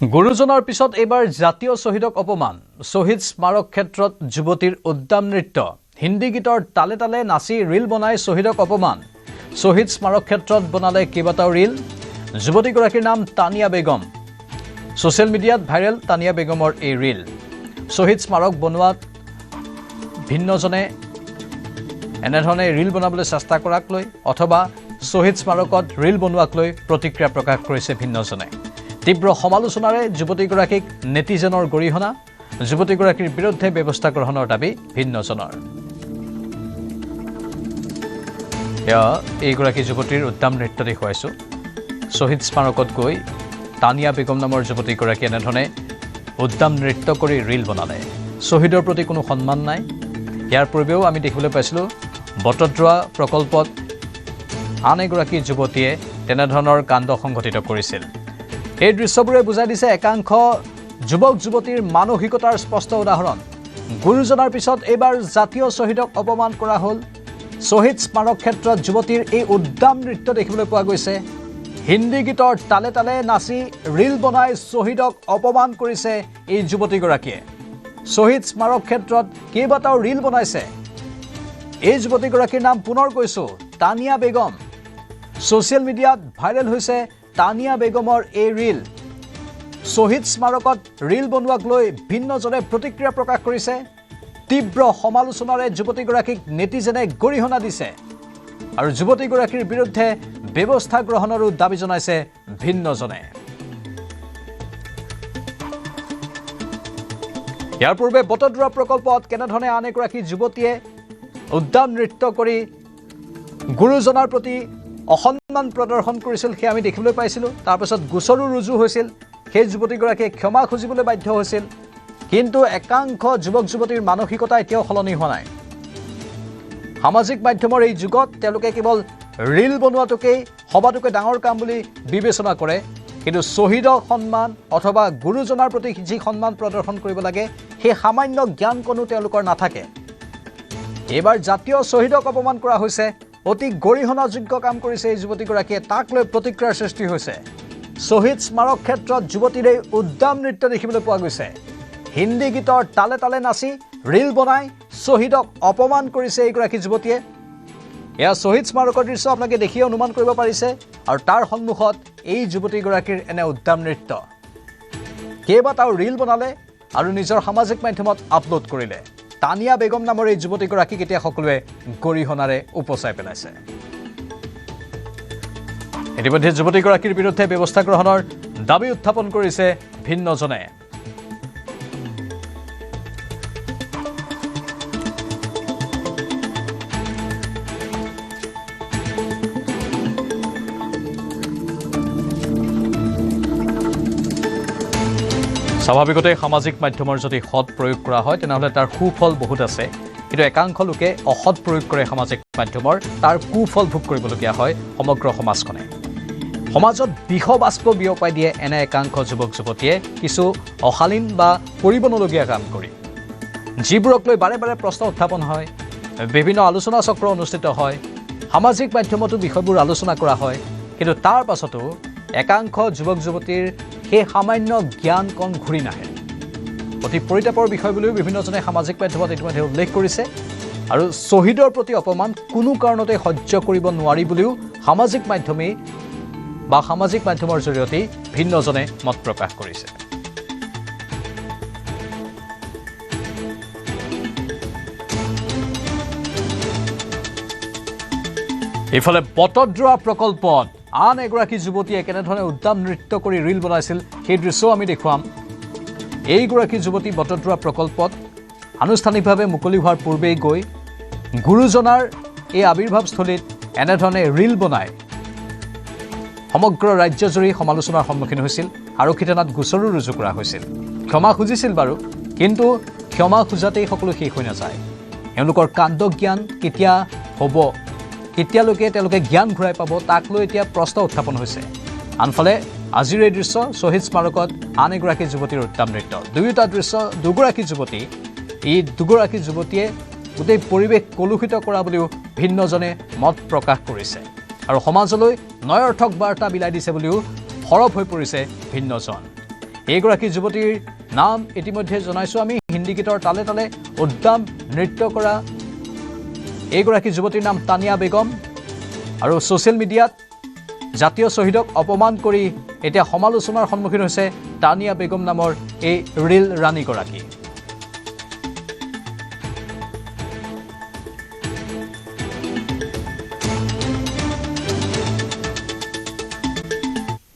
গুৰুজনাৰ পিছত এবাৰ জাতীয় শহীদক অপমান শহীদ স্মাৰক ক্ষেত্ৰত যুৱতীৰ উদ্দাম নৃত্য হিন্দী গীতৰ তালে তালে নাচি ৰীল বনাই শহীদক অপমান শহীদ স্মাৰক ক্ষেত্ৰত বনালে কেইবাটাও ৰীল যুৱতীগৰাকীৰ নাম তানিয়া বেগম সোশ্যাল মিডিয়াত ভাইৰেল তানিয়া বেগমৰ এই ৰীল শহীদ স্মাৰক বনোৱাত ভিন্নজনে এনেধৰণে ৰীল বনাবলৈ চেষ্টা কৰাক লৈ অথবা শহীদ স্মাৰকত ৰীল বনোৱাক লৈ প্ৰতিক্ৰিয়া প্ৰকাশ কৰিছে ভিন্নজনে তীব্ৰ সমালোচনাৰে যুৱতীগৰাকীক নেটিজেনৰ গৰিহণা যুৱতীগৰাকীৰ বিৰুদ্ধে ব্যৱস্থা গ্ৰহণৰ দাবী ভিন্নজনৰ এইগৰাকী যুৱতীৰ উদ্দাম নৃত্য দেখুৱাইছোঁ শহীদ স্মাৰকত গৈ তানিয়া বেগম নামৰ যুৱতীগৰাকী এনেধৰণে উদ্দাম নৃত্য কৰি ৰীল বনালে শহীদৰ প্ৰতি কোনো সন্মান নাই ইয়াৰ পূৰ্বেও আমি দেখিবলৈ পাইছিলোঁ বটদ্ৰৱা প্ৰকল্পত আন এগৰাকী যুৱতীয়ে তেনেধৰণৰ কাণ্ড সংঘটিত কৰিছিল এই দৃশ্যবোৰে বুজাই দিছে একাংশ যুৱক যুৱতীৰ মানসিকতাৰ স্পষ্ট উদাহৰণ গুৰুজনাৰ পিছত এবাৰ জাতীয় শহীদক অপমান কৰা হ'ল শহীদ স্মাৰক ক্ষেত্ৰত যুৱতীৰ এই উদ্দাম নৃত্য দেখিবলৈ পোৱা গৈছে হিন্দী গীতৰ তালে তালে নাচি ৰীল বনাই শহীদক অপমান কৰিছে এই যুৱতীগৰাকীয়ে শহীদ স্মাৰক ক্ষেত্ৰত কেইবাটাও ৰীল বনাইছে এই যুৱতীগৰাকীৰ নাম পুনৰ কৈছোঁ তানিয়া বেগম সোশ্যাল মিডিয়াত ভাইৰেল হৈছে তানিয়া বেগমৰ এই ৰীল শহীদ স্মাৰকত ৰীল বনোৱাক লৈ ভিন্নজনে প্ৰতিক্ৰিয়া প্ৰকাশ কৰিছে তীব্ৰ সমালোচনাৰে যুৱতীগৰাকীক নেটিজেনে গৰিহণা দিছে আৰু যুৱতীগৰাকীৰ বিৰুদ্ধে ব্যৱস্থা গ্ৰহণৰো দাবী জনাইছে ভিন্নজনে ইয়াৰ পূৰ্বে বটদ্ৰৱা প্ৰকল্পত কেনেধৰণে আন এগৰাকী যুৱতীয়ে উদ্দাম নৃত্য কৰি গুৰুজনাৰ প্ৰতি অসন্মান প্ৰদৰ্শন কৰিছিল সেই আমি দেখিবলৈ পাইছিলোঁ তাৰপিছত গোচৰো ৰুজু হৈছিল সেই যুৱতীগৰাকীয়ে ক্ষমা খুজিবলৈ বাধ্য হৈছিল কিন্তু একাংশ যুৱক যুৱতীৰ মানসিকতা এতিয়াও সলনি হোৱা নাই সামাজিক মাধ্যমৰ এই যুগত তেওঁলোকে কেৱল ৰীল বনোৱাটোকেই সবাতোকৈ ডাঙৰ কাম বুলি বিবেচনা কৰে কিন্তু শ্বহীদক সন্মান অথবা গুৰুজনাৰ প্ৰতি যি সন্মান প্ৰদৰ্শন কৰিব লাগে সেই সামান্য জ্ঞান কোনো তেওঁলোকৰ নাথাকে এইবাৰ জাতীয় শ্বহীদক অপমান কৰা হৈছে অতি গৰিহণাযোগ্য কাম কৰিছে এই যুৱতীগৰাকীয়ে তাক লৈ প্ৰতিক্ৰিয়াৰ সৃষ্টি হৈছে শহীদ স্মাৰক ক্ষেত্ৰত যুৱতীৰ এই উদ্দাম নৃত্য দেখিবলৈ পোৱা গৈছে হিন্দী গীতৰ তালে তালে নাচি ৰীল বনাই শহীদক অপমান কৰিছে এইগৰাকী যুৱতীয়ে এয়া শহীদ স্মাৰকৰ দৃশ্য আপোনালোকে দেখি অনুমান কৰিব পাৰিছে আৰু তাৰ সন্মুখত এই যুৱতীগৰাকীৰ এনে উদ্দাম নৃত্য কেইবাটাও ৰীল বনালে আৰু নিজৰ সামাজিক মাধ্যমত আপলোড কৰিলে তানিয়া বেগম নামৰ এই যুৱতীগৰাকীক এতিয়া সকলোৱে গৰিহণাৰে উপচাই পেলাইছে ইতিমধ্যে যুৱতীগৰাকীৰ বিৰুদ্ধে ব্যৱস্থা গ্ৰহণৰ দাবী উত্থাপন কৰিছে ভিন্নজনে স্বাভাৱিকতে সামাজিক মাধ্যমৰ যদি সৎ প্ৰয়োগ কৰা হয় তেনেহ'লে তাৰ সুফল বহুত আছে কিন্তু একাংশ লোকে অসৎ প্ৰয়োগ কৰে সামাজিক মাধ্যমৰ তাৰ কুফল ভোগ কৰিবলগীয়া হয় সমগ্ৰ সমাজখনে সমাজত বিষবাষ্প বিয়পাই দিয়ে এনে একাংশ যুৱক যুৱতীয়ে কিছু অশালীন বা কৰিব নলগীয়া কাম কৰি যিবোৰক লৈ বাৰে বাৰে প্ৰশ্ন উত্থাপন হয় বিভিন্ন আলোচনা চক্ৰ অনুষ্ঠিত হয় সামাজিক মাধ্যমতো বিষয়বোৰ আলোচনা কৰা হয় কিন্তু তাৰ পাছতো একাংশ যুৱক যুৱতীৰ সেই সামান্য জ্ঞান কণ ঘূৰি নাহে অতি পৰিতাপৰ বিষয় বুলিও বিভিন্নজনে সামাজিক মাধ্যমত ইতিমধ্যে উল্লেখ কৰিছে আৰু শ্বহীদৰ প্ৰতি অপমান কোনো কাৰণতে সহ্য কৰিব নোৱাৰি বুলিও সামাজিক মাধ্যমৰ জৰিয়তে ভিন্নজনে মত প্ৰকাশ কৰিছে ইফালে বটদ্ৰৱা প্ৰকল্পত আন এগৰাকী যুৱতীয়ে কেনেধৰণে উদ্দাম নৃত্য কৰি ৰীল বনাইছিল সেই দৃশ্যও আমি দেখুৱাম এইগৰাকী যুৱতী বটদ্ৰৱা প্ৰকল্পত আনুষ্ঠানিকভাৱে মুকলি হোৱাৰ পূৰ্বেই গৈ গুৰুজনাৰ এই আৱিৰ্ভাৱস্থলীত এনেধৰণে ৰীল বনাই সমগ্ৰ ৰাজ্যজুৰি সমালোচনাৰ সন্মুখীন হৈছিল আৰক্ষী থানাত গোচৰো ৰুজু কৰা হৈছিল ক্ষমা খুজিছিল বাৰু কিন্তু ক্ষমা খোজাতেই সকলো শেষ হৈ নাযায় এওঁলোকৰ কাণ্ড জ্ঞান কেতিয়া হ'ব কেতিয়ালৈকে তেওঁলোকে জ্ঞান ঘূৰাই পাব তাক লৈ এতিয়া প্ৰশ্ন উত্থাপন হৈছে আনফালে আজিৰ এই দৃশ্য শহীদ স্মাৰকত আন এগৰাকী যুৱতীৰ উত্তাম নৃত্য দুয়োটা দৃশ্য দুগৰাকী যুৱতী এই দুগৰাকী যুৱতীয়ে গোটেই পৰিৱেশ কলুষিত কৰা বুলিও ভিন্নজনে মত প্ৰকাশ কৰিছে আৰু সমাজলৈ নয়ৰ্থক বাৰ্তা বিলাই দিছে বুলিও সৰব হৈ পৰিছে ভিন্নজন এইগৰাকী যুৱতীৰ নাম ইতিমধ্যে জনাইছোঁ আমি। হিন্দী গীতৰ তালে তালে উদ্দাম নৃত্য কৰা এইগৰাকী যুৱতীৰ নাম তানিয়া বেগম। আৰু ছ'চিয়েল মিডিয়াত জাতীয় শ্বহীদক অপমান কৰি এতিয়া সমালোচনাৰ সন্মুখীন হৈছে তানিয়া বেগম নামৰ এই ৰিল ৰাণীগৰাকী।